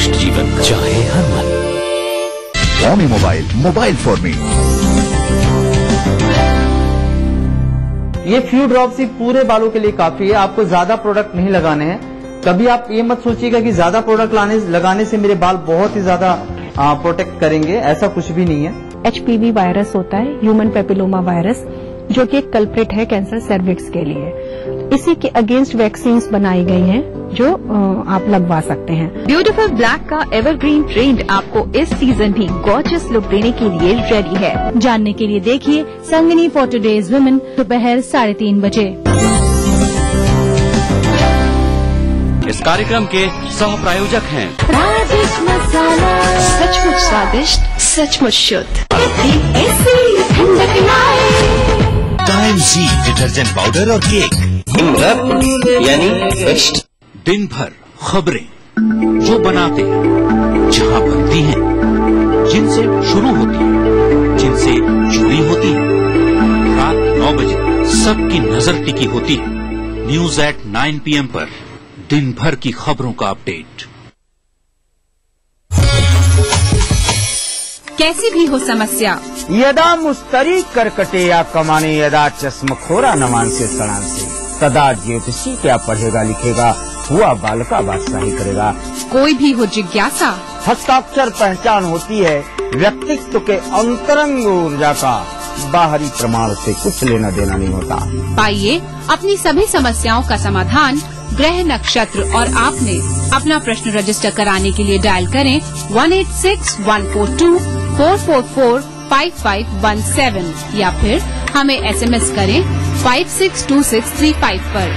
उत्कृष्ट जीवन चाहे हर मन। स्वामी मोबाइल फॉर मी। ये फ्यू ड्रॉप्स ही पूरे बालों के लिए काफी है, आपको ज्यादा प्रोडक्ट नहीं लगाने हैं। कभी आप ये मत सोचिएगा कि ज्यादा प्रोडक्ट लगाने से मेरे बाल बहुत ही ज्यादा प्रोटेक्ट करेंगे, ऐसा कुछ भी नहीं है। HPV वायरस होता है, ह्यूमन पेपिलोमा वायरस, जो कि एक कल्प्रिट है कैंसर सर्विक्स के लिए। इसी के अगेंस्ट वैक्सीन्स बनाई गई हैं जो आप लगवा सकते हैं। ब्यूटीफुल ब्लैक का एवरग्रीन ट्रेंड आपको इस सीजन भी गॉर्जियस लुक देने के लिए रेडी है। जानने के लिए देखिए संगिनी फॉर टुडेज वुमेन दोपहर 3:30 बजे। इस कार्यक्रम के सह प्रायोजक हैं राजेश मसाला, सचमुच स्वादिष्ट, सचमुच शुद्ध। टाइम जी डिटर्जेंट पाउडर और केक यानी बेस्ट। दिन भर खबरें जो बनाते हैं, जहां बनती हैं, जिनसे शुरू होती है, जिनसे जुड़ी होती है। रात 9 बजे सबकी नजर टिकी होती है न्यूज एट 9 PM पर। दिन भर की खबरों का अपडेट। कैसी भी हो समस्या, यदा मुस्तरी करकटे या कमाने, यदा चश्मखोरा नमान से सड़ान से, तदा ज्योतिषी क्या पढ़ेगा लिखेगा, हुआ बालका बादशाही करेगा। कोई भी हो जिज्ञासा, हस्ताक्षर पहचान होती है व्यक्तित्व के अंतरंग ऊर्जा का, बाहरी प्रमाण से कुछ लेना देना नहीं होता। पाइए अपनी सभी समस्याओं का समाधान ग्रह नक्षत्र और आपने अपना प्रश्न रजिस्टर कराने के लिए डायल करें 186142444517 या फिर हमें SMS करें 562635 पर।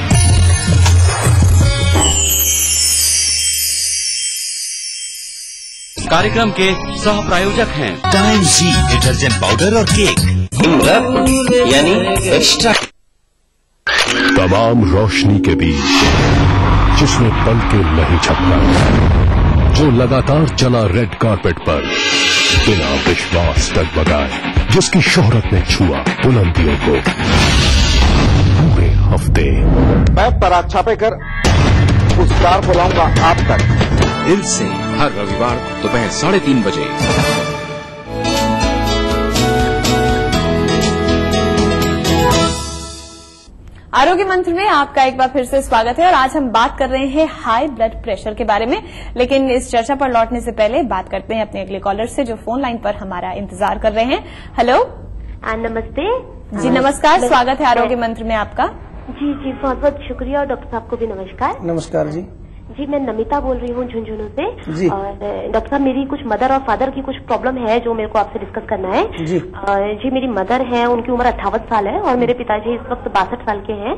कार्यक्रम के सह प्रायोजक हैं टाइम जी डिटर्जेंट पाउडर और केक यानी एक्स्ट्रा। तमाम रोशनी के बीच जिसने पल के नहीं झपका, जो लगातार चला रेड कारपेट पर बिना विश्वास डगमगाए, जिसकी शोहरत ने छुआ बुलंदियों को पूरे हफ्ते। मैं पराग छापे कर उस कार को लाऊंगा आप तक, दिल से, हर रविवार दोपहर 3:30 बजे। आरोग्य मंत्र में आपका एक बार फिर से स्वागत है और आज हम बात कर रहे हैं हाई ब्लड प्रेशर के बारे में। लेकिन इस चर्चा पर लौटने से पहले बात करते हैं अपने अगले कॉलर से जो फोन लाइन पर हमारा इंतजार कर रहे हैं। हेलो, नमस्ते जी। नमस्कार, स्वागत है आरोग्य मंत्र में आपका। जी बहुत बहुत शुक्रिया और डॉक्टर साहब को भी नमस्कार। नमस्कार जी। जी मैं नमिता बोल रही हूँ झुंझुनू से जी। और डॉक्टर साहब मेरी कुछ मदर और फादर की कुछ प्रॉब्लम है जो मेरे को आपसे डिस्कस करना है। जी। जी मेरी मदर है, उनकी उम्र 58 साल है और मेरे पिताजी इस वक्त 62 साल के हैं।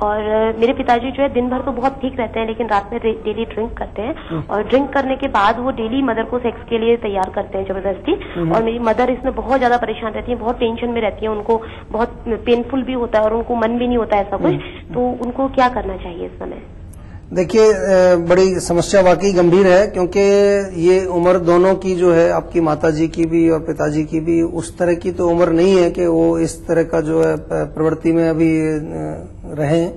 और मेरे पिताजी जो है दिन भर तो बहुत ठीक रहते हैं लेकिन रात में डेली ड्रिंक करते हैं और ड्रिंक करने के बाद वो डेली मदर को सेक्स के लिए तैयार करते हैं जबरदस्ती। और मेरी मदर इसमें बहुत ज्यादा परेशान रहती है, बहुत टेंशन में रहती है, उनको बहुत पेनफुल भी होता है और उनको मन भी नहीं होता ऐसा कुछ। तो उनको क्या करना चाहिए इस समय? देखिए बड़ी समस्या वाकई गंभीर है क्योंकि ये उम्र दोनों की जो है, आपकी माताजी की भी और पिताजी की भी, उस तरह की तो उम्र नहीं है कि वो इस तरह का जो है प्रवृत्ति में अभी रहें।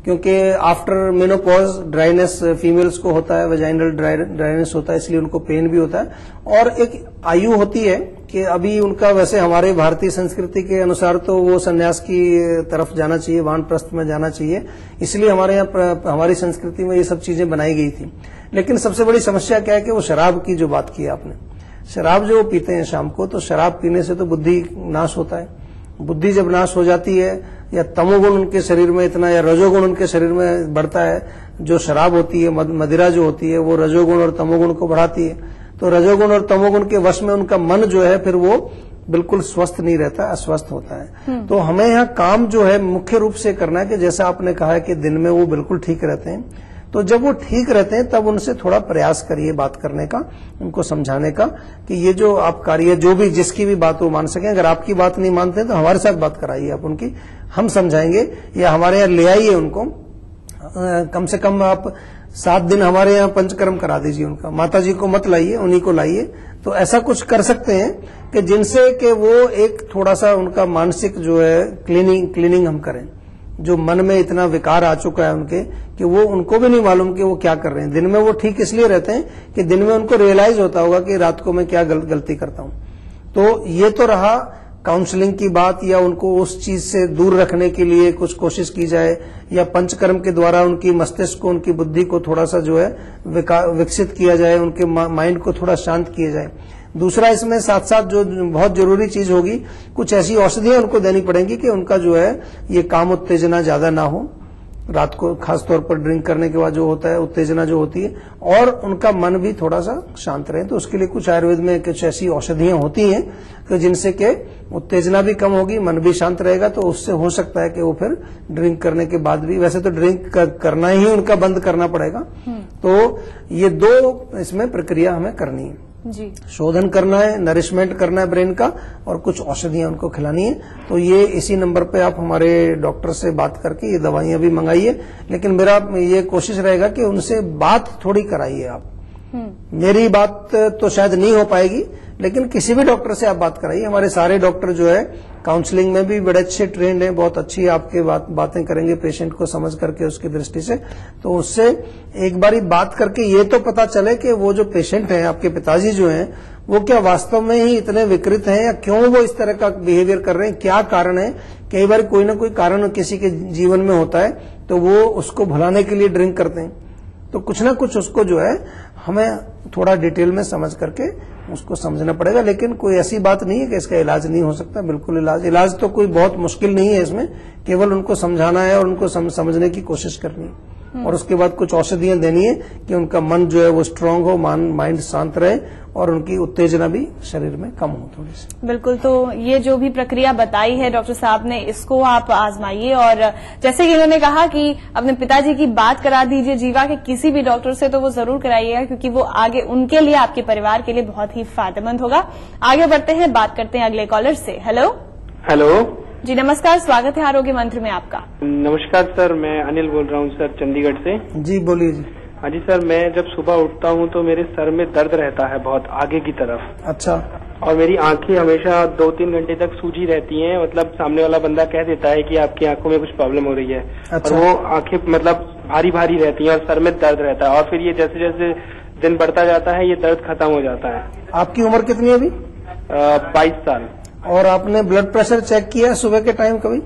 क्योंकि आफ्टर मेनोपॉज ड्राइनेस फीमेल्स को होता है, वेजाइनल ड्राइनेस होता है, इसलिए उनको पेन भी होता है। और एक आयु होती है कि अभी उनका, वैसे हमारे भारतीय संस्कृति के अनुसार तो वो संन्यास की तरफ जाना चाहिए, वानप्रस्थ में जाना चाहिए, इसलिए हमारे यहाँ हमारी संस्कृति में ये सब चीजें बनाई गई थी। लेकिन सबसे बड़ी समस्या क्या है कि वो शराब की जो बात की आपने, शराब जो पीते हैं शाम को, तो शराब पीने से तो बुद्धि नाश होता है। बुद्धि जब नाश हो जाती है या तमोगुण उनके शरीर में इतना या रजोगुण उनके शरीर में बढ़ता है, जो शराब होती है, मदिरा जो होती है, वो रजोगुण और तमोगुण को बढ़ाती है। तो रजोगुण और तमोगुण के वश में उनका मन जो है फिर वो बिल्कुल स्वस्थ नहीं रहता, अस्वस्थ होता है। तो हमें यहाँ काम जो है मुख्य रूप से करना है कि जैसा आपने कहा है कि दिन में वो बिल्कुल ठीक रहते हैं, तो जब वो ठीक रहते हैं तब उनसे थोड़ा प्रयास करिए बात करने का, उनको समझाने का कि ये जो आप कार्य, जो भी जिसकी भी बात वो मान सकें। अगर आपकी बात नहीं मानते तो हमारे साथ बात कराइए आप उनकी, हम समझाएंगे, या हमारे यहाँ ले आइए उनको। कम से कम आप 7 दिन हमारे यहाँ पंचकर्म करा दीजिए उनका। माताजी को मत लाइए, उन्हीं को लाइए। तो ऐसा कुछ कर सकते हैं कि जिनसे कि वो एक थोड़ा सा उनका मानसिक जो है क्लीनिंग हम करें। जो मन में इतना विकार आ चुका है उनके कि वो उनको भी नहीं मालूम कि वो क्या कर रहे हैं। दिन में वो ठीक इसलिए रहते हैं कि दिन में उनको रियलाइज होता होगा कि रात को मैं क्या गलती करता हूं। तो ये तो रहा काउंसलिंग की बात, या उनको उस चीज से दूर रखने के लिए कुछ कोशिश की जाए, या पंचकर्म के द्वारा उनकी मस्तिष्क को, उनकी बुद्धि को थोड़ा सा जो है विकसित किया जाए, उनके माइंड को थोड़ा शांत किया जाए। दूसरा इसमें साथ साथ जो बहुत जरूरी चीज होगी, कुछ ऐसी औषधियां उनको देनी पड़ेंगी कि उनका जो है ये काम उत्तेजना ज्यादा ना हो, रात को खासतौर पर ड्रिंक करने के बाद जो होता है उत्तेजना जो होती है, और उनका मन भी थोड़ा सा शांत रहे। तो उसके लिए कुछ आयुर्वेद में कुछ ऐसी औषधियां होती हैं कि जिनसे के उत्तेजना भी कम होगी, मन भी शांत रहेगा। तो उससे हो सकता है कि वो फिर ड्रिंक करने के बाद भी, वैसे तो ड्रिंक करना ही उनका बंद करना पड़ेगा। तो ये दो इसमें प्रक्रिया हमें करनी है जी। शोधन करना है, नरिशमेंट करना है ब्रेन का, और कुछ औषधियां उनको खिलानी है। तो ये इसी नंबर पे आप हमारे डॉक्टर से बात करके ये दवाइयां भी मंगाइए। लेकिन मेरा ये कोशिश रहेगा कि उनसे बात थोड़ी कराइए आप। मेरी बात तो शायद नहीं हो पाएगी, लेकिन किसी भी डॉक्टर से आप बात कराइए। हमारे सारे डॉक्टर जो है काउंसलिंग में भी बड़े अच्छे ट्रेंड हैं, बहुत अच्छी आपके बातें करेंगे पेशेंट को समझ करके उसकी दृष्टि से। तो उससे एक बारी बात करके ये तो पता चले कि वो जो पेशेंट हैं, आपके पिताजी जो हैं, वो क्या वास्तव में ही इतने विकृत हैं, या क्यों वो इस तरह का बिहेवियर कर रहे हैं, क्या कारण है। कई बार कोई ना कोई कारण किसी के जीवन में होता है, तो वो उसको भुलाने के लिए ड्रिंक करते हैं। तो कुछ ना कुछ उसको जो है हमें थोड़ा डिटेल में समझ करके उसको समझना पड़ेगा। लेकिन कोई ऐसी बात नहीं है कि इसका इलाज नहीं हो सकता, बिल्कुल इलाज तो कोई बहुत मुश्किल नहीं है इसमें, केवल उनको समझाना है और उनको समझने की कोशिश करनी है, और उसके बाद कुछ औषधियां देनी है कि उनका मन जो है वो स्ट्रांग हो, माइंड शांत रहे, और उनकी उत्तेजना भी शरीर में कम हो थोड़ी सी। बिल्कुल। तो ये जो भी प्रक्रिया बताई है डॉक्टर साहब ने, इसको आप आजमाइए। और जैसे कि इन्होंने कहा कि अपने पिताजी की बात करा दीजिए जीवा के किसी भी डॉक्टर से, तो वो जरूर कराइएगा, क्योंकि वो आगे उनके लिए, आपके परिवार के लिए बहुत ही फायदेमंद होगा। आगे बढ़ते हैं, बात करते हैं अगले कॉलर से। हेलो जी, नमस्कार, स्वागत है आरोग्य मंत्र में आपका। नमस्कार सर, मैं अनिल बोल रहा हूँ सर, चंडीगढ़ से। जी बोलिए जी। हाँ जी सर, मैं जब सुबह उठता हूँ तो मेरे सर में दर्द रहता है बहुत आगे की तरफ। अच्छा। और मेरी आंखें हमेशा 2-3 घंटे तक सूजी रहती हैं। मतलब सामने वाला बंदा कह देता है कि आपकी आंखों में कुछ प्रॉब्लम हो रही है। अच्छा। और वो आंखें मतलब भारी भारी रहती हैं और सर में दर्द रहता है, और फिर ये जैसे जैसे दिन बढ़ता जाता है ये दर्द खत्म हो जाता है। आपकी उम्र कितनी है अभी? 22 साल। और आपने ब्लड प्रेशर चेक किया सुबह के टाइम कभी?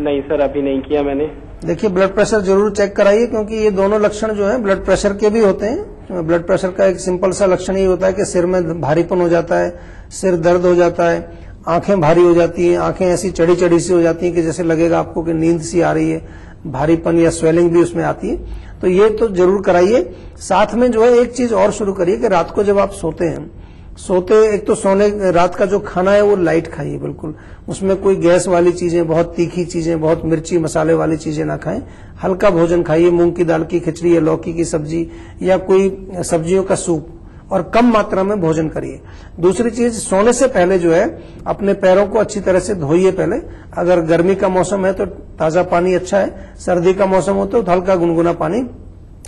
नहीं सर, अभी नहीं किया मैंने। देखिए, ब्लड प्रेशर जरूर चेक कराइए, क्योंकि ये दोनों लक्षण जो है ब्लड प्रेशर के भी होते हैं। ब्लड प्रेशर का एक सिंपल सा लक्षण ये होता है कि सिर में भारीपन हो जाता है, सिर दर्द हो जाता है, आंखें भारी हो जाती हैं, आंखें ऐसी चढ़ी चढ़ी सी हो जाती हैं कि जैसे लगेगा आपको कि नींद सी आ रही है, भारीपन या स्वेलिंग भी उसमें आती है। तो ये तो जरूर कराइए। साथ में जो है एक चीज और शुरू करिए कि रात को जब आप सोते हैं, एक तो सोने रात का जो खाना है वो लाइट खाइए बिल्कुल। उसमें कोई गैस वाली चीजें, बहुत तीखी चीजें, बहुत मिर्ची मसाले वाली चीजें ना खाएं। हल्का भोजन खाइए, मूंग की दाल की खिचड़ी या लौकी की सब्जी या कोई सब्जियों का सूप, और कम मात्रा में भोजन करिए। दूसरी चीज, सोने से पहले जो है अपने पैरों को अच्छी तरह से धोइए पहले। अगर गर्मी का मौसम है तो ताजा पानी अच्छा है, सर्दी का मौसम हो तो हल्का गुनगुना पानी।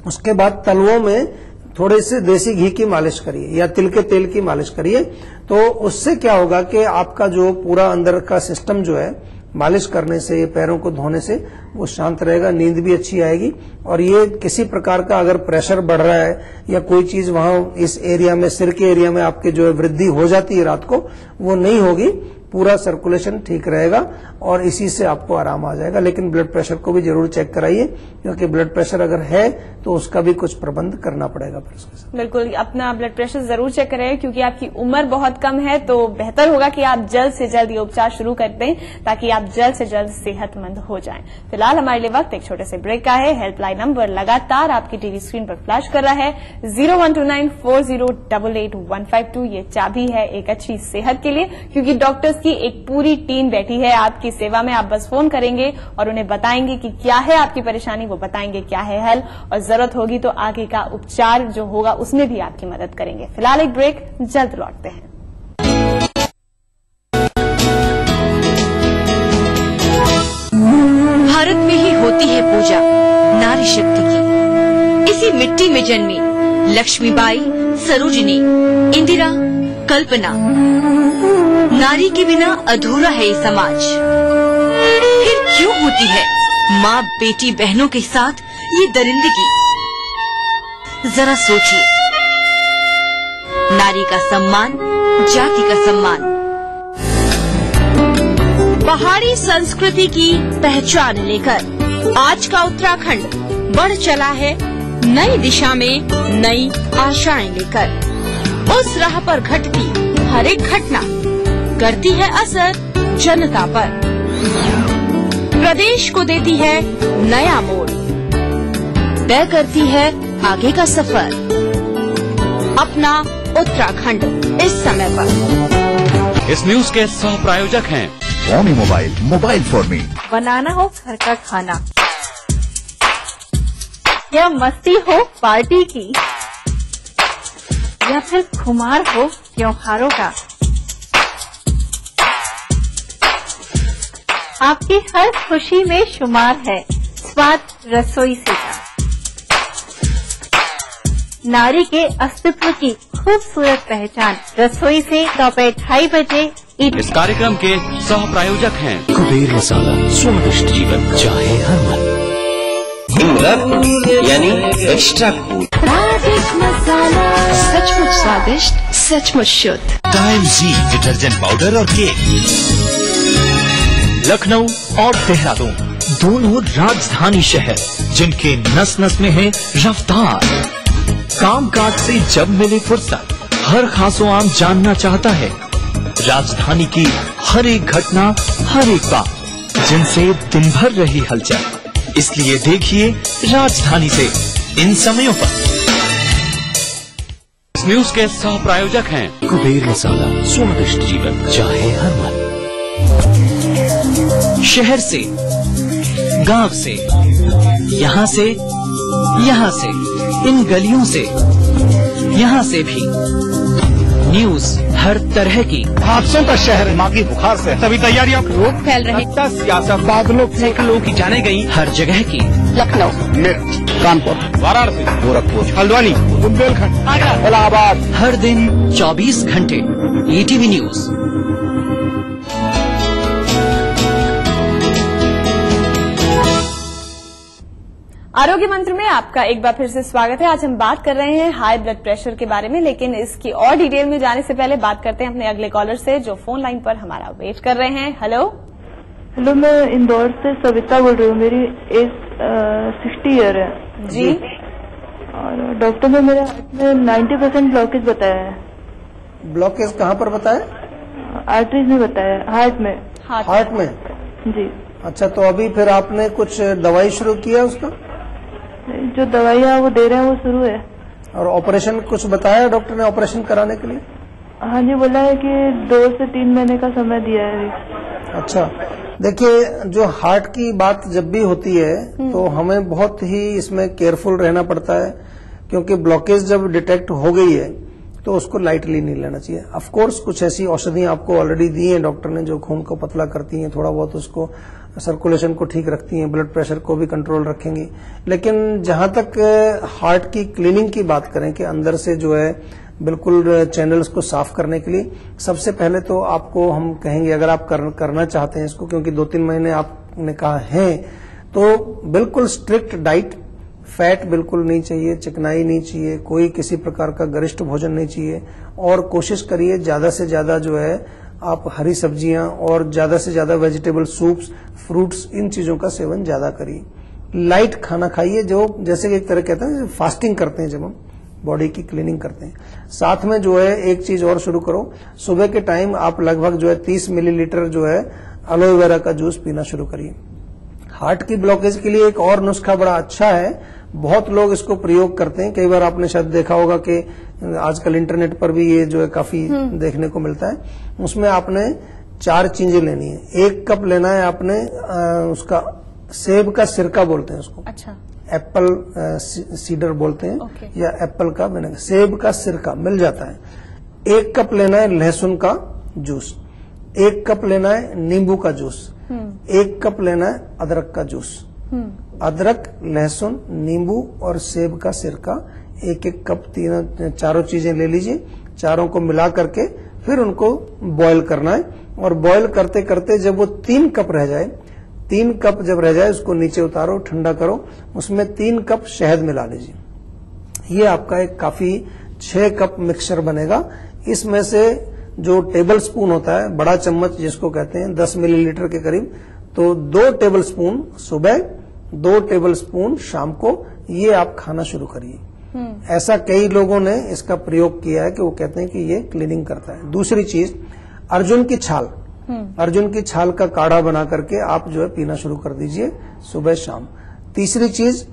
उसके बाद तलवों में थोड़े से देसी घी की मालिश करिए या तिल के तेल की मालिश करिए। तो उससे क्या होगा कि आपका जो पूरा अंदर का सिस्टम जो है मालिश करने से, पैरों को धोने से वो शांत रहेगा, नींद भी अच्छी आएगी। और ये किसी प्रकार का अगर प्रेशर बढ़ रहा है या कोई चीज वहां इस एरिया में, सिर के एरिया में आपके जो है वृद्धि हो जाती है रात को, वो नहीं होगी। पूरा सर्कुलेशन ठीक रहेगा और इसी से आपको आराम आ जाएगा। लेकिन ब्लड प्रेशर को भी जरूर चेक कराइए, क्योंकि ब्लड प्रेशर अगर है तो उसका भी कुछ प्रबंध करना पड़ेगा फिर उसके साथ। बिल्कुल, अपना ब्लड प्रेशर जरूर चेक करें, क्योंकि आपकी उम्र बहुत कम है, तो बेहतर होगा कि आप जल्द से जल्द ये उपचार शुरू कर दें, ताकि आप जल्द से जल्द सेहतमंद हो जाएं। फिलहाल हमारे लिए वक्त एक छोटे से ब्रेक का है। हेल्पलाइन नंबर लगातार आपकी टीवी स्क्रीन पर फ्लैश कर रहा है, 012940885152। ये चाबी है एक अच्छी सेहत के लिए, क्योंकि डॉक्टर्स की एक पूरी टीम बैठी है आपकी सेवा में। आप बस फोन करेंगे और उन्हें बताएंगे कि क्या है आपकी परेशानी, वो बताएंगे क्या है हल, और जरूरत होगी तो आगे का उपचार जो होगा उसमें भी आपकी मदद करेंगे। फिलहाल एक ब्रेक, जल्द लौटते हैं। भारत में ही होती है पूजा नारी शक्ति की। इसी मिट्टी में जन्मी लक्ष्मीबाई, सरोजिनी, इंदिरा, कल्पना। नारी के बिना अधूरा है ये समाज। फिर क्यों होती है माँ बेटी बहनों के साथ ये दरिंदगी। जरा सोचिए, नारी का सम्मान, जाति का सम्मान। पहाड़ी संस्कृति की पहचान लेकर आज का उत्तराखंड बढ़ चला है नई दिशा में, नई आशाएं लेकर। उस राह पर घटती हर एक घटना करती है असर जनता पर, प्रदेश को देती है नया मोड़, तय करती है आगे का सफर। अपना उत्तराखंड इस समय पर। इस न्यूज के सह प्रायोजक हैं Romi mobile, mobile for me. बनाना हो घर का खाना या मस्ती हो पार्टी की, या फिर खुमार हो त्योहारों का, आपकी हर खुशी में शुमार है स्वाद रसोई से का। नारी के अस्तित्व की खूबसूरत पहचान रसोई से दोपहर 2:30 बजे। इस कार्यक्रम के सह प्रायोजक हैं कुबेर मसाला, स्वादिष्ट जीवन चाहे हर मन। यानी एक्स्ट्रा कूल। सचमुच स्वादिष्ट, सचमुच शुद्ध। टाइम जी डिटर्जेंट पाउडर और केक। लखनऊ और देहरादून दोनों राजधानी शहर, जिनके नस नस में है रफ्तार। कामकाज से जब मिले फुर्सत, हर खासो आम जानना चाहता है राजधानी की हर एक घटना, हर एक बात, जिनसे दिन भर रही हलचल। इसलिए देखिए राजधानी से इन समयों पर। इस न्यूज के सह प्रायोजक हैं कुबेर मसाला, स्वादिष्ट जीवन चाहे हर मन। शहर से, गांव से, यहाँ से, इन गलियों से, यहाँ से भी न्यूज हर तरह की। हादसों का शहर, मागी बुखार से सभी तैयारियां। रोग फैल रहे, सियासत, बादलों सैकड़ों की जाने गई हर जगह की। लखनऊ, मेरठ, कानपुर, वाराणसी, गोरखपुर, हल्द्वानी, बुंदेलखंड, इलाहाबाद। हर दिन 24 घंटे ETV न्यूज। आरोग्य मंत्र में आपका एक बार फिर से स्वागत है। आज हम बात कर रहे हैं हाई ब्लड प्रेशर के बारे में, लेकिन इसकी और डिटेल में जाने से पहले बात करते हैं अपने अगले कॉलर से जो फोन लाइन पर हमारा वेट कर रहे हैं। हेलो हेलो, मैं इंदौर से सविता बोल रही हूँ। मेरी एज 60 ईयर है जी। और डॉक्टर ने मेरे हार्ट में 90% ब्लॉकेज बताया है। ब्लॉकेज कहाँ पर बताया? आर्टरीज में बताया, हार्ट में। हार्ट में जी। अच्छा, तो अभी फिर आपने कुछ दवाई शुरू किया उसका? जो दवाइयाँ वो दे रहे हैं वो शुरू है। और ऑपरेशन कुछ बताया डॉक्टर ने ऑपरेशन कराने के लिए? हाँ जी, बोला है कि 2 से 3 महीने का समय दिया है अभी। अच्छा, देखिए, जो हार्ट की बात जब भी होती है तो हमें बहुत ही इसमें केयरफुल रहना पड़ता है, क्योंकि ब्लॉकेज जब डिटेक्ट हो गई है तो उसको लाइटली नहीं लेना चाहिए। ऑफ कोर्स कुछ ऐसी औषधियां आपको ऑलरेडी दी हैं डॉक्टर ने जो खून को पतला करती हैं, थोड़ा बहुत उसको सर्कुलेशन को ठीक रखती हैं, ब्लड प्रेशर को भी कंट्रोल रखेंगी। लेकिन जहां तक हार्ट की क्लीनिंग की बात करें कि अंदर से जो है बिल्कुल चैनल्स को साफ करने के लिए, सबसे पहले तो आपको हम कहेंगे, अगर आप करना चाहते हैं इसको, क्योंकि 2-3 महीने आपने कहा है, तो बिल्कुल स्ट्रिक्ट डाइट, फैट बिल्कुल नहीं चाहिए, चिकनाई नहीं चाहिए, कोई किसी प्रकार का गरिष्ठ भोजन नहीं चाहिए। और कोशिश करिए ज्यादा से ज्यादा जो है आप हरी सब्जियां और ज्यादा से ज्यादा वेजिटेबल सूप्स, फ्रूट्स, इन चीजों का सेवन ज्यादा करिए। लाइट खाना खाइए, जो जैसे एक तरह कहते हैं फास्टिंग करते हैं जब हम बॉडी की क्लीनिंग करते हैं। साथ में जो है एक चीज और शुरू करो, सुबह के टाइम आप लगभग जो है 30 मिलीलीटर जो है एलोवेरा का जूस पीना शुरू करिए। हार्ट की ब्लॉकेज के लिए एक और नुस्खा बड़ा अच्छा है, बहुत लोग इसको प्रयोग करते हैं। कई बार आपने शायद देखा होगा कि आजकल इंटरनेट पर भी ये जो है काफी देखने को मिलता है। उसमें आपने 4 चीजें लेनी है। 1 कप लेना है आपने उसका सेब का सिरका बोलते हैं उसको। अच्छा। एप्पल सीडर बोलते हैं या एप्पल का विनेगर, सेब का सिरका मिल जाता है। 1 कप लेना है लहसुन का जूस, 1 कप लेना है नींबू का जूस, 1 कप लेना है अदरक का जूस। अदरक, लहसुन, नींबू और सेब का सिरका 1-1 कप, चारों चीजें ले लीजिए। चारों को मिला करके फिर उनको बॉईल करना है। और बॉईल करते करते जब वो 3 कप रह जाए 3 कप जब रह जाए उसको नीचे उतारो, ठंडा करो, उसमें 3 कप शहद मिला लीजिए। ये आपका एक काफी 6 कप मिक्सचर बनेगा। इसमें से जो टेबल स्पून होता है, बड़ा चम्मच जिसको कहते हैं, 10 मिलीलीटर के करीब, तो 2 टेबल स्पून सुबह, 2 टेबल स्पून शाम को, ये आप खाना शुरू करिए। ऐसा कई लोगों ने इसका प्रयोग किया है कि वो कहते हैं कि ये क्लीनिंग करता है। दूसरी चीज, अर्जुन की छाल, अर्जुन की छाल का काढ़ा बना करके आप जो है पीना शुरू कर दीजिए सुबह शाम। तीसरी चीज,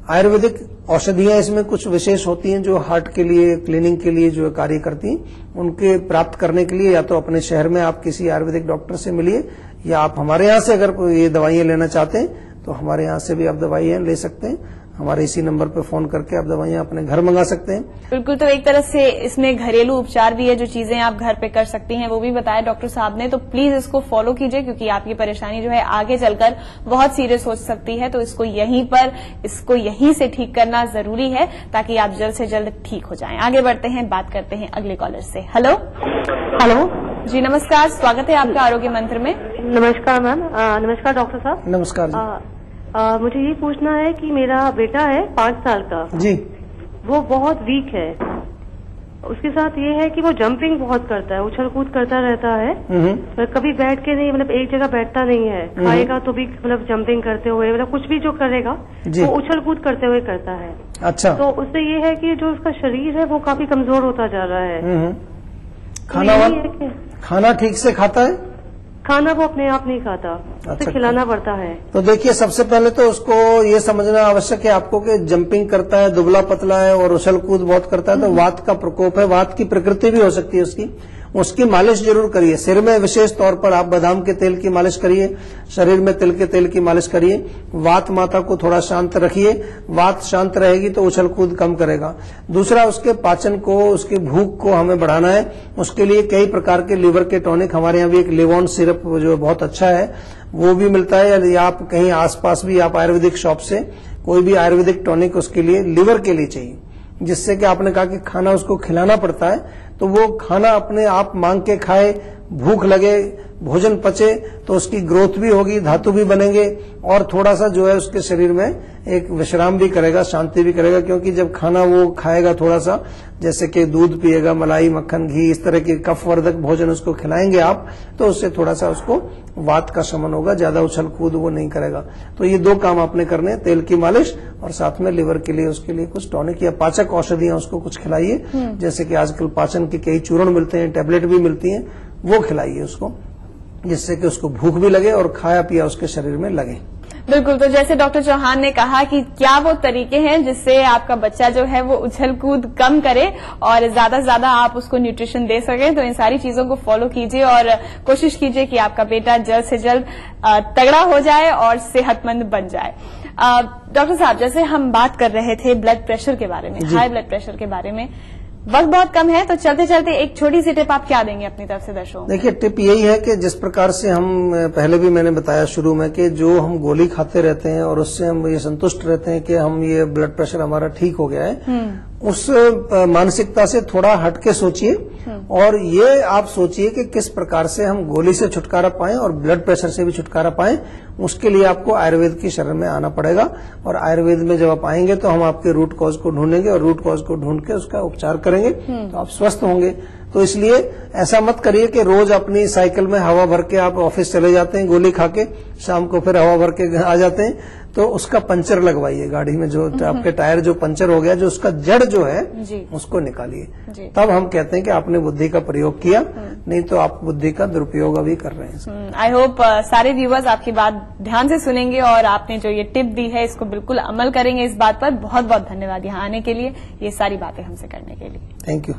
आयुर्वेदिक औषधियां इसमें कुछ विशेष होती हैं जो हार्ट के लिए, क्लीनिंग के लिए जो कार्य करती हैं। उनके प्राप्त करने के लिए या तो अपने शहर में आप किसी आयुर्वेदिक डॉक्टर से मिलिए, या आप हमारे यहाँ से अगर ये दवाइयां लेना चाहते हैं तो हमारे यहाँ से भी आप दवाइयां ले सकते हैं। हमारे इसी नंबर पर फोन करके आप दवाइयां अपने घर मंगा सकते हैं। बिल्कुल, तो एक तरह से इसमें घरेलू उपचार भी है, जो चीजें आप घर पे कर सकती हैं वो भी बताया डॉक्टर साहब ने। तो प्लीज इसको फॉलो कीजिए, क्योंकि आपकी परेशानी जो है आगे चलकर बहुत सीरियस हो सकती है। तो इसको यहीं से ठीक करना जरूरी है, ताकि आप जल्द से जल्द ठीक हो जाएं। आगे बढ़ते हैं, बात करते हैं अगले कॉलर से। हेलो जी, नमस्कार, स्वागत है आपका आरोग्य मंत्र में। नमस्कार मैम। नमस्कार डॉक्टर साहब। नमस्कार जी। मुझे ये पूछना है कि मेरा बेटा है 5 साल का जी, वो बहुत वीक है। उसके साथ ये है कि वो जंपिंग बहुत करता है, उछल कूद करता रहता है, पर कभी बैठ के नहीं, मतलब एक जगह बैठता नहीं है। खाएगा तो भी मतलब जंपिंग करते हुए, मतलब कुछ भी जो करेगा वो उछल कूद करते हुए करता है। अच्छा। तो उससे ये है कि जो उसका शरीर है वो काफी कमजोर होता जा रहा है। खाना ठीक से खाता है? खाना वो अपने आप नहीं खाता, उसे खिलाना पड़ता है। तो देखिए, सबसे पहले तो उसको ये समझना आवश्यक है आपको कि जंपिंग करता है, दुबला पतला है और उछल कूद बहुत करता है, तो वात का प्रकोप है। वात की प्रकृति भी हो सकती है उसकी मालिश जरूर करिए। सिर में विशेष तौर पर आप बादाम के तेल की मालिश करिए, शरीर में तिल के तेल की मालिश करिए। वात माता को थोड़ा शांत रखिए, वात शांत रहेगी तो उछल कूद कम करेगा। दूसरा, उसके पाचन को, उसकी भूख को हमें बढ़ाना है। उसके लिए कई प्रकार के लीवर के टॉनिक, हमारे यहाँ भी एक लिवॉन सिरप जो बहुत अच्छा है वो भी मिलता है, या आप कहीं आसपास भी आप आयुर्वेदिक शॉप से कोई भी आयुर्वेदिक टॉनिक उसके लिए लीवर के लिए चाहिए, जिससे कि आपने कहा कि खाना उसको खिलाना पड़ता है, तो वो खाना अपने आप मांग के खाए, भूख लगे, भोजन पचे तो उसकी ग्रोथ भी होगी, धातु भी बनेंगे, और थोड़ा सा जो है उसके शरीर में एक विश्राम भी करेगा, शांति भी करेगा। क्योंकि जब खाना वो खाएगा थोड़ा सा, जैसे कि दूध पिएगा, मलाई, मक्खन, घी, इस तरह के कफवर्धक भोजन उसको खिलाएंगे आप, तो उससे थोड़ा सा उसको वात का शमन होगा, ज्यादा उछल कूद वो नहीं करेगा। तो ये 2 काम आपने करने, तेल की मालिश और साथ में लिवर के लिए उसके लिए कुछ टॉनिक या पाचक औषधियां उसको कुछ खिलाइए। जैसे कि आजकल पाचन के कई चूर्ण मिलते हैं, टैबलेट भी मिलती हैं, वो खिलाइए उसको, जिससे कि उसको भूख भी लगे और खाया पिया उसके शरीर में लगे। बिल्कुल, तो जैसे डॉक्टर चौहान ने कहा कि क्या वो तरीके हैं जिससे आपका बच्चा जो है वो उछल कूद कम करे और ज्यादा से ज्यादा आप उसको न्यूट्रिशन दे सकें, तो इन सारी चीजों को फॉलो कीजिए और कोशिश कीजिए कि आपका बेटा जल्द से जल्द तगड़ा हो जाए और सेहतमंद बन जाए। डॉक्टर साहब, जैसे हम बात कर रहे थे ब्लड प्रेशर के बारे में, हाई ब्लड प्रेशर के बारे में, वक्त बहुत कम है, तो चलते चलते एक छोटी सी टिप आप क्या देंगे अपनी तरफ से दर्शकों? देखिए, टिप यही है कि जिस प्रकार से हम पहले भी मैंने बताया शुरू में कि जो हम गोली खाते रहते हैं और उससे हम ये संतुष्ट रहते हैं कि हम ये ब्लड प्रेशर हमारा ठीक हो गया है, उस मानसिकता से थोड़ा हटके सोचिए और ये आप सोचिए कि किस प्रकार से हम गोली से छुटकारा पाएं और ब्लड प्रेशर से भी छुटकारा पाएं। उसके लिए आपको आयुर्वेद की शरण में आना पड़ेगा, और आयुर्वेद में जब आप आएंगे तो हम आपके रूट कॉज को ढूंढेंगे और रूट कॉज को ढूंढ के उसका उपचार करेंगे, तो आप स्वस्थ होंगे। तो इसलिए ऐसा मत करिए कि रोज अपनी साइकिल में हवा भर के आप ऑफिस चले जाते हैं गोली खा के, शाम को फिर हवा भर के आ जाते हैं, तो उसका पंचर लगवाइए गाड़ी में। जो आपके टायर जो पंचर हो गया, जो उसका जड़ जो है उसको निकालिए, तब हम कहते हैं कि आपने बुद्धि का प्रयोग किया, नहीं तो आप बुद्धि का दुरुपयोग अभी कर रहे हैं। आई होप सारे व्यूवर्स आपकी बात ध्यान से सुनेंगे और आपने जो ये टिप दी है इसको बिल्कुल अमल करेंगे। इस बात पर बहुत बहुत धन्यवाद यहाँ आने के लिए, ये सारी बातें हमसे करने के लिए। Thank you.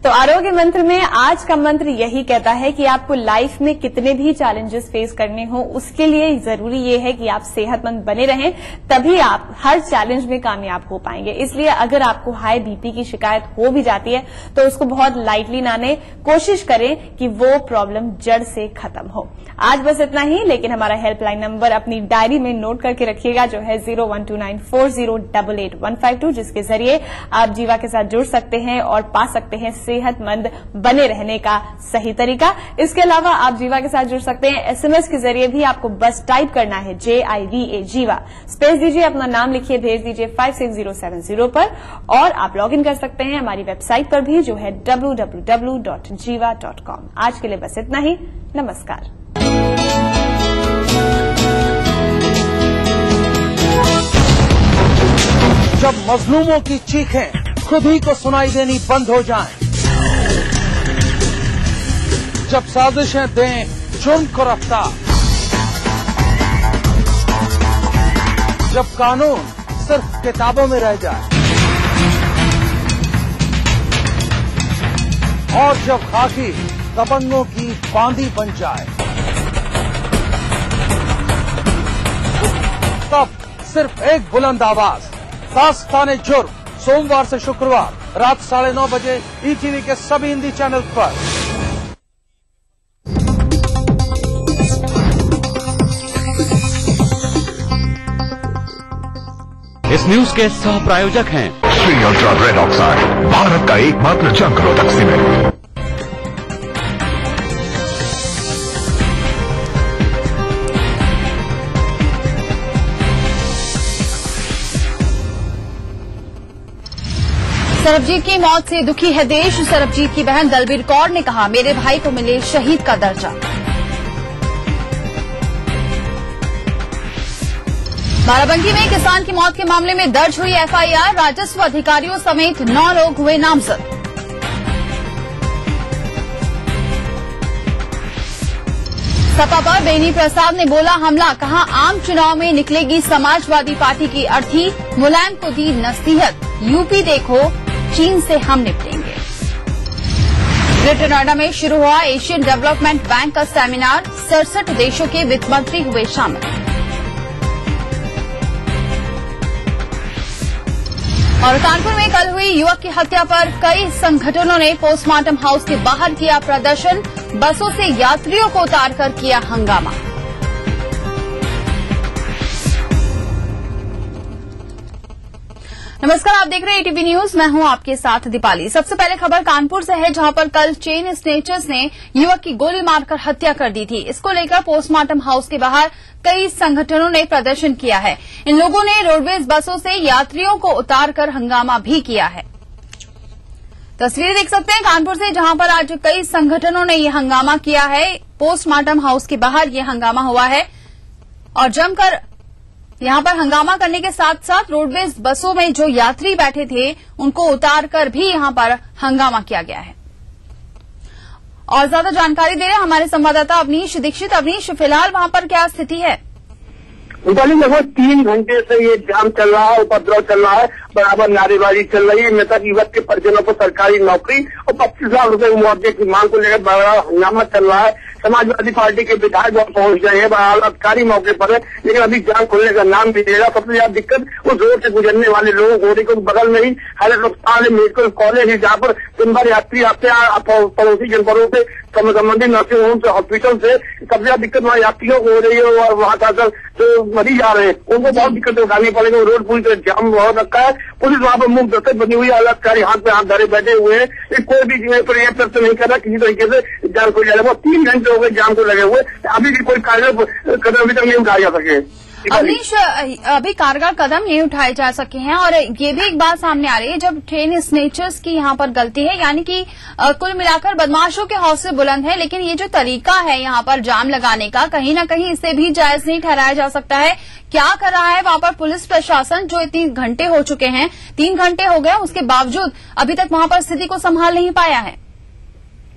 तो आरोग्य मंत्र में आज का मंत्र यही कहता है कि आपको लाइफ में कितने भी चैलेंजेस फेस करने हो, उसके लिए जरूरी ये है कि आप सेहतमंद बने रहें, तभी आप हर चैलेंज में कामयाब हो पाएंगे। इसलिए अगर आपको हाई बीपी की शिकायत हो भी जाती है तो उसको बहुत लाइटली ना लें, कोशिश करें कि वो प्रॉब्लम जड़ से खत्म हो। आज बस इतना ही, लेकिन हमारा हेल्पलाइन नंबर अपनी डायरी में नोट करके रखिएगा, जो है 012940888152, जिसके जरिए आप जीवा के साथ जुड़ सकते हैं और पा सकते हैं सेहतमंद बने रहने का सही तरीका। इसके अलावा आप जीवा के साथ जुड़ सकते हैं। SMS के जरिए भी आपको बस टाइप करना है JIVA जीवा, स्पेस दीजिए, अपना नाम लिखिए, भेज दीजिए 56070 पर, और आप लॉग इन कर सकते हैं हमारी वेबसाइट पर भी, जो है www.jiva.com। आज के लिए बस इतना ही। नमस्कार। जब मजलूमों की चीखें खुद ही को सुनाई देनी बंद हो जाएं, जब साजिशें दें जुर्म को रफ्तार, जब कानून सिर्फ किताबों में रह जाए, और जब खाकी दबंगों की बांदी बन जाए, तब सिर्फ एक बुलंद आवाज, दास्ताने जुर्म, सोमवार से शुक्रवार रात 9:30 बजे ETV के सभी हिंदी चैनल पर। इस न्यूज के सह प्रायोजक हैं Shri ultra red oxide, Bharat का एकमात्र जंग रोधक सीमेंट। सरबजीत की मौत से दुखी है देश। सरबजीत की बहन दलबीर कौर ने कहा, मेरे भाई को मिले शहीद का दर्जा। बाराबंकी में किसान की मौत के मामले में दर्ज हुई FIR, राजस्व अधिकारियों समेत 9 लोग हुए नामजद। सपा पर बेनी प्रसाद ने बोला हमला, कहा आम चुनाव में निकलेगी समाजवादी पार्टी की अर्थी, मुलायम को दी नसीहत, यूपी देखो चीन से हम निपटेंगे। ग्रेटर नोएडा में शुरू हुआ एशियन डेवलपमेंट बैंक का सेमिनार, 67 देशों के वित्त मंत्री हुए शामिल। और कानपुर में कल हुई युवक की हत्या पर कई संगठनों ने पोस्टमार्टम हाउस के बाहर किया प्रदर्शन, बसों से यात्रियों को उतारकर किया हंगामा। नमस्कार, आप देख रहे हैं ATV न्यूज, मैं हूं आपके साथ दीपाली। सबसे पहले खबर कानपुर से है, जहां पर कल चेन स्नेचर्स ने युवक की गोली मारकर हत्या कर दी थी। इसको लेकर पोस्टमार्टम हाउस के बाहर कई संगठनों ने प्रदर्शन किया है। इन लोगों ने रोडवेज बसों से यात्रियों को उतारकर हंगामा भी किया है। तस्वीरें देख सकते हैं कानपुर से, जहां पर आज कई संगठनों ने ये हंगामा किया है। पोस्टमार्टम हाउस के बाहर ये हंगामा हुआ है और जमकर यहां पर हंगामा करने के साथ साथ रोडवेज बसों में जो यात्री बैठे थे उनको उतारकर भी यहां पर हंगामा किया गया है। और ज्यादा जानकारी दे रहे हैं हमारे संवाददाता अवनीश दीक्षित। अवनीश, फिलहाल वहां पर क्या स्थिति है? लगभग 3 घंटे से ये जाम चल रहा है, उपद्रव चल रहा है, बराबर नारेबाजी चल रही है। मृतक युवक के परिजनों को सरकारी नौकरी और 25 लाख रुपए मुआवजे की मांग को लेकर बड़ा हंगामा चल रहा है। समाजवादी पार्टी के विधायक वहां पहुंच गए हैं, बड़ा अधिकारी मौके पर है, लेकिन अभी जाम खोलने का नाम भी देगा। सबसे ज्यादा दिक्कत उस रोड से गुजरने वाले लोगों को हो रही, क्योंकि बगल में ही हालत अस्पताल मेडिकल कॉलेज है, जहाँ पर दिन भर यात्री आते हैं पड़ोसी जनपदों से, संबंधित नर्सिंग होम से, हॉस्पिटल से। सबसे ज्यादा दिक्कत वहाँ यात्रियों को हो रही है और वहाँ जाकर जो मरीज आ रहे हैं उनको बहुत दिक्कत उठानी पड़ेगी। रोड पूरी तरह जाम बहुत रखा है, पुलिस वहाँ पर मुंह दस्तक बनी हुई है, अधिकारी हाथ पे हाथ धरे बैठे हुए हैं। कोई भी प्रयत्न नहीं कर रहा किसी तरीके से जाम को जाए। 3 घंटे हो गए जाम को लगे हुए, अभी भी कोई कदम अभी तक नहीं उठाया जा सके। अवनीश, अभी कारगर कदम नहीं उठाए जा सके हैं और ये भी एक बात सामने आ रही है, जब ट्रेन स्नेचर्स की यहाँ पर गलती है, यानी कि कुल मिलाकर बदमाशों के हौसले बुलंद है, लेकिन ये जो तरीका है यहाँ पर जाम लगाने का, कहीं न कहीं इसे भी जायज नहीं ठहराया जा सकता है। क्या कर रहा है वहाँ पर पुलिस प्रशासन, जो इतने घंटे हो चुके हैं, 3 घंटे हो गए, उसके बावजूद अभी तक वहाँ पर स्थिति को संभाल नहीं पाया है?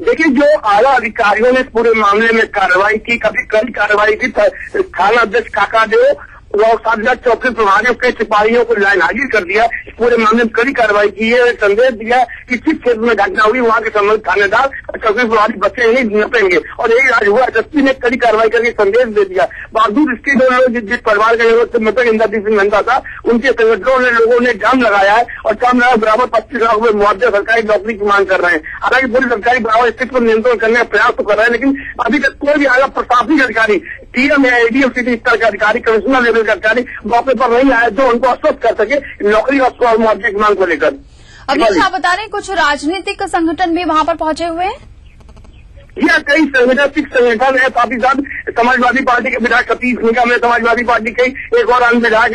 देखिए, जो आला अधिकारियों ने पूरे मामले में कार्रवाई की, कभी कड़ी कार्रवाई की, थाना अध्यक्ष काकादेव और साथ चौकी प्रभारियों के सिपाहियों को लाइन हाजिर कर दिया। इस पूरे मामले में कड़ी कार्रवाई की है, संदेश दिया कि जिस क्षेत्र में घटना हुई वहाँ के संबंधित थानेदार और चौकी प्रभारी बच्चे नहीं नपेंगे, और यही आज हुआ। एसपी ने कड़ी कार्रवाई करके संदेश दे दिया। बावजूद इसके जो लोग जिस परिवार का मृतक इंद्रजीत सिंह मेहता था, उनके संगठनों ने लोगों ने जाम लगाया है और जाम लगा बराबर 25 लाख रुपए मुआवजे सरकारी नौकरी की मांग कर रहे हैं। हालांकि पुलिस अधिकारी बराबर स्थिति पर नियंत्रण करने का प्रयास तो कर रहे हैं, लेकिन अभी तक कोई भी आला प्रशासनिक अधिकारी, DM या ADM सिटी स्तर के अधिकारी, कमिश्नर लेवल के अधिकारी मौके पर नहीं आए जो उनको आश्वस्त कर सके नौकरी और मुआवजे की मांग को लेकर। अभी आप बता रहे हैं कुछ राजनीतिक संगठन भी वहां पर पहुंचे हुए हैं। यह कई राजनीतिक संगठन है, साथ ही साथ समाजवादी पार्टी के विधायक सतीश निगम है, समाजवादी पार्टी के एक और अन्य विधायक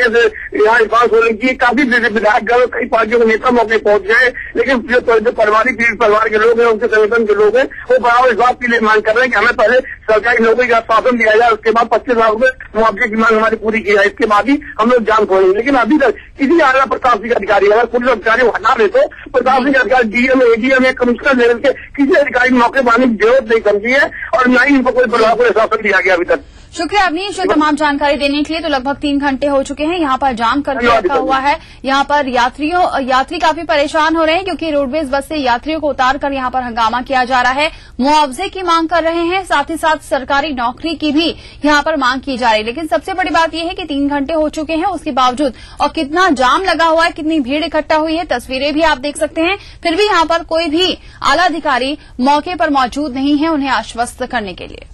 यहाँ इरफान सोलंकी, काफी विधायक कई पार्टियों के नेता मौके पहुंच गए। लेकिन जो पारिवारिक पीड़ित परिवार के लोग हैं, उनके संगठन के लोग हैं, वो बराबर इस बात के लिए मांग कर रहे हैं कि हमें पहले सरकारी नौकरी का आश्वासन दिया जाए, उसके बाद 25 लाख रूपये मुआवजे की मांग हमारी पूरी की जाए, इसके बाद ही हम लोग जान खोलेंगे। लेकिन अभी तक किसी आला प्रशासनिक अधिकारी, अगर पुलिस अधिकारी हटा दे तो प्रशासनिक अधिकारी डीएम, एडीएम, कमिश्नर लेवल के किसी अधिकारी मौके पाने की जरूरत नहीं समझी है और न ही इनको कोई प्रभाव को शासन दिया गया अभी तक। शुक्रिया अवनीश, तमाम जानकारी देने के लिए। तो लगभग 3 घंटे हो चुके हैं, यहाँ पर जाम करके रखा हुआ है। यहाँ पर यात्री काफी परेशान हो रहे हैं क्योंकि रोडवेज बस से यात्रियों को उतारकर यहाँ पर हंगामा किया जा रहा है, मुआवजे की मांग कर रहे हैं, साथ ही साथ सरकारी नौकरी की भी यहाँ पर मांग की जा रही है। लेकिन सबसे बड़ी बात यह है कि 3 घंटे हो चुके हैं, उसके बावजूद और कितना जाम लगा हुआ है, कितनी भीड़ इकट्ठा हुई है, तस्वीरें भी आप देख सकते हैं। फिर भी यहाँ पर कोई भी आला अधिकारी मौके पर मौजूद नहीं है उन्हें आश्वस्त करने के लिए।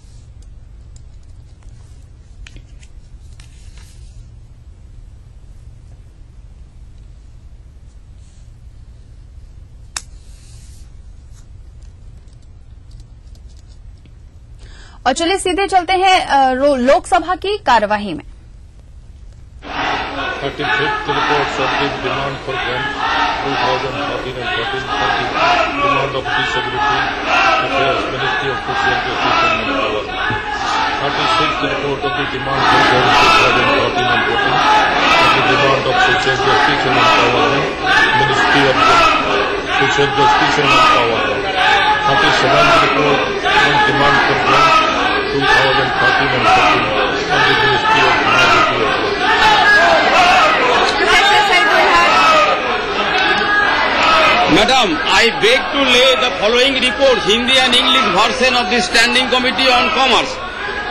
और चलिए सीधे चलते हैं लोकसभा की कार्यवाही में। 35th reports of the demand for grant 2014 and 14 for the demand of disability affairs, Ministry of Social Justice and Manpower. 36th report of the demand for grant 2014 and 14 for the demand of Social Justice and Manpower, Ministry of Social Justice and Manpower. 37th report on demand for grant 2013 and 14 on the Ministry of Minority Affairs. Madam, I beg to lay the following reports, Hindi and English version of the Standing Committee on Commerce.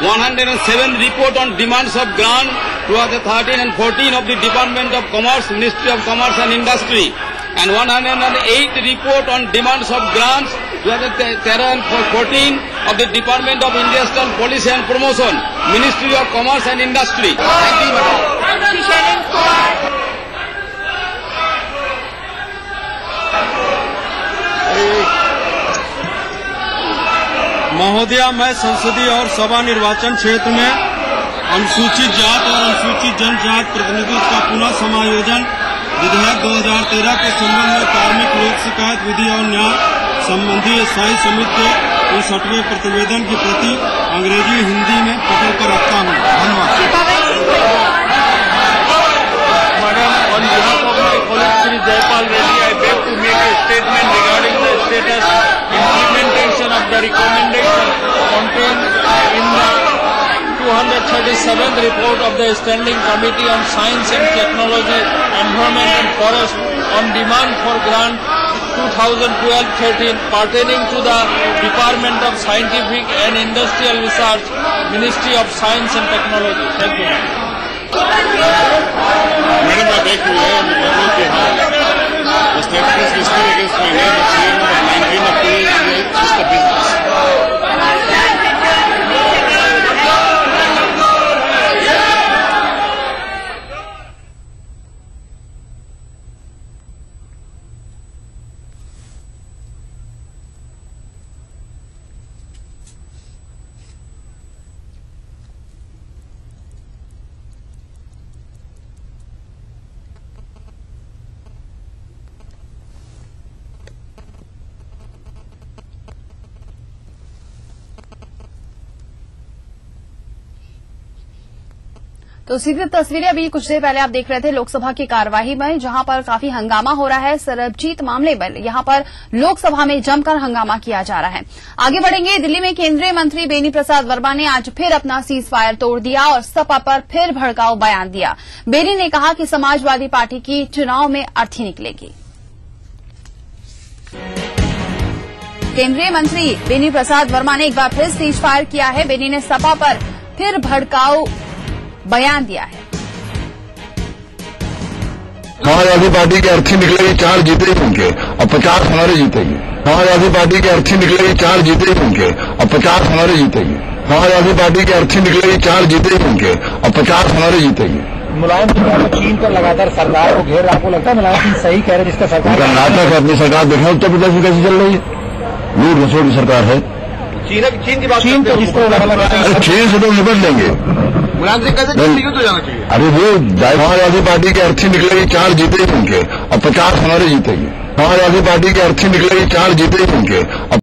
107 report on demands of grant 2013 and 14 of the Department of Commerce, Ministry of Commerce and Industry. And 108 report on demands of grants 2013 and 14 of the Department of Industrial Policy and Promotion, Ministry of Commerce and Industry. Thank you, madam. महोदया, मैं संसदीय और सभा निर्वाचन क्षेत्र में अनुसूचित जात और अनुसूचित जनजात प्रतिनिधित्व का पुनः समायोजन विधेयक 2013 के संबंध में कार्मिक लोक शिकायत विधि और न्याय संबंधी स्थायी समिति के 59वें प्रतिवेदन की प्रति अंग्रेजी हिंदी में पकड़ कर रखता हूँ। धन्यवाद। Madam, on behalf of my colleague Shri Jaypal Reddy, I beg to make a statement regarding the status implementation of the recommendation contained in the 237th report of the Standing Committee on Science and Technology, Environment and Forest on demand for grant 2012-13 pertaining to the Department of Scientific and Industrial Research, Ministry of Science and Technology. Thank you. Madam, I beg to lay on the Honorable behalf the statement is listed against my name of serial number 19 of Mr. Business. तो सीधी तस्वीरें अभी कुछ देर पहले आप देख रहे थे लोकसभा की कार्यवाही में, जहां पर काफी हंगामा हो रहा है। सरबजीत मामले पर यहां पर लोकसभा में जमकर हंगामा किया जा रहा है। आगे बढ़ेंगे। दिल्ली में केंद्रीय मंत्री बेनी प्रसाद वर्मा ने आज फिर अपना सीज फायर तोड़ दिया और सपा पर फिर भड़काऊ बयान दिया। बेनी ने कहा कि समाजवादी पार्टी की चुनाव में अर्थी निकलेगी। केंद्रीय मंत्री बेनी प्रसाद वर्मा ने एक बार फिर सीज फायर किया है। बेनी ने सपा पर फिर भड़काऊ बयान दिया है। समाजवादी पार्टी के अर्थी निकलेगी 4 जीतेगी उनके और 50 हमारे जीतेगी। समाजवादी पार्टी के अर्थी निकलेगी 4 जीतेगी उनके और 50 हमारे जीतेगी। समाजवादी पार्टी के अर्थी निकलेगी 4 जीतेगी उनके और 50 हमारे जीतेगी। मुलायम सिंह चीन पर लगातार सरकार को घेर रहा, आपको लगता है मुलायम सिंह सही कह रहे जिसका सरकार कर्नाटक है, अपनी सरकार देखें उत्तर प्रदेश में कैसी चल रही है, लूट घसोट की सरकार है। चीन की बात, चीन तो जिस तरह चीन से तो निपट लेंगे। मुलायम सिंह कैसे तो जाना चाहिए। अरे वो समाजवादी पार्टी के अर्थी निकलेगी 4 जीतेगी उनके और 50 हमारे जीतेंगे। समाजवादी पार्टी के अर्थी निकलेगी 4 जीतेगी उनके और